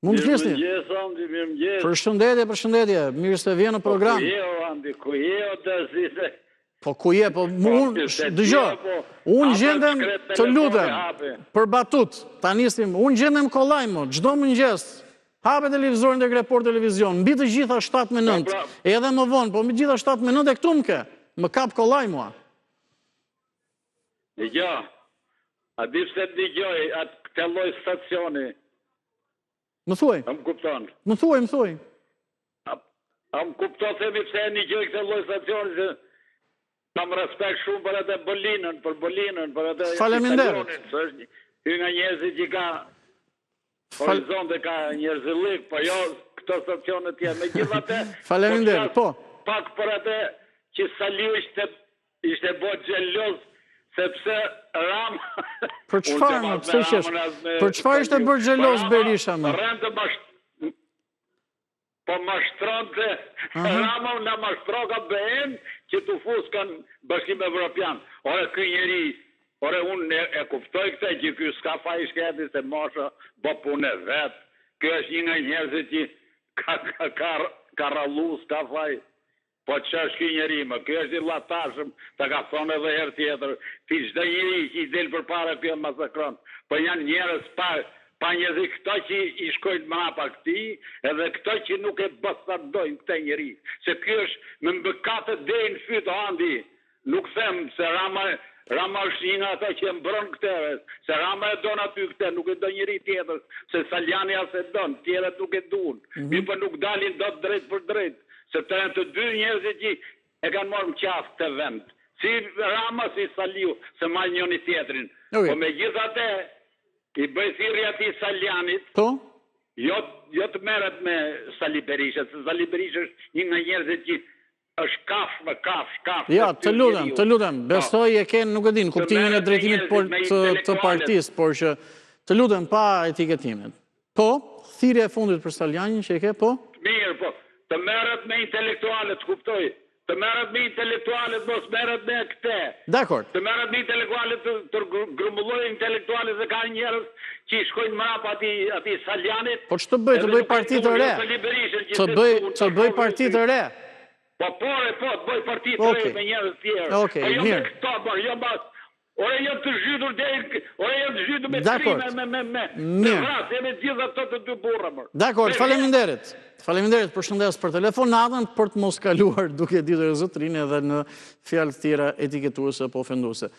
Mund të flisni? Mirëmëngjes, Andi, mirëmëngjes. Përshëndetje, mirë se vjen në program. Ku je, Andi, ku je, të zise? Po ku je, po unë, dëgjoj, unë gjendem të lutem, për batut, ta nisim, unë gjendem kollaj, çdo mëngjes, hape televizorin dhe Report Televizion, mbi të gjitha 7 me 9, edhe më vonë, po mbi të gjitha 7 me 9 e këtu më kap kollaj mua. Ja, a di pse të dëgjoj atë këtë lloj stacioni? Më thuaj. A më kupton? Më thuaj. A më kupton se mi pse një gjoj këtë lloj stacioni, se kam respekt shumë për atë Bolinën, për atë Faleminderit. Se është hy nga njerëzit që ka horizonte, ka njerëzillik, po jo këto stacione tjerë. Megjithatë, Faleminderit, po. Pak për atë që Saliu ishte bo xheloz sepse Rama... Për çfarë më, pse qesh? Për çfarë ishte bërë xheloz Berisha më? Po mashtronte, Rama nga mashtroka BN që të fuskan Bashkim Evropian. Ore, ky njeri, unë e kuftoj këte që ky s'ka faj shketi se mosha bo punë e vetë. Ky është një nga njerëzit që ka rallu s'ka faj. Po që është ky njeri më, ky është i latashëm, të ka thonë edhe herë tjetër, ti çdo njeri që i del për para pjën masakron. Po janë njerëz pa njerëz këto që i shkojnë mrapa këti, edhe këto që nuk e bastardojnë këte njeri. Se ky është me mbëkatë deri në fytë, Andi. Nuk them se Rama është një nga ata që e mbron këtere, se Rama e don aty këte, nuk e do njeri tjetër, se Saljani as e don, tjerët nuk e duan. Mi për nuk dalin do drejt për drejt. Se të janë të dy njerëzit që e kanë marrë në qafë të vend. Si Rama, si Saliu, se ma njëni tjetrin. Po me gjithate, i bëj thirrje atij Saljanit, jo të merret me Sali Berisha, se Sali Berisha është një nga njerëzit që është kafsh. Ja, të lutem, besoj e ke, nuk e din, kuptimin e drejtimit të partisë, por që të lutem pa etiketimin. Po, thirrja e fundit për Saljanin që e ke, po? Mirë, po. Të merret me intelektualet, kuptoj. Të merret me intelektualet, mos merret me këte. Dakor. Të merret me intelektualet, të grumbulloj intelektualet dhe ka njerëz që i shkojnë mrapa ati Saljanit. Po që të bëj parti të re? Të bëj parti të re? Po, të bëj parti të re me njerëz tjerë. Okej, mirë. Ore jo të zhytur me trime, me vrasje, me gjitha të dy burra, mërë. Dakor, faleminderit. Faleminderit, përshëndes për telefonatën, për të mos kaluar duke ditur e zotrin edhe në fjalë tjera etiketuese apo ofenduese.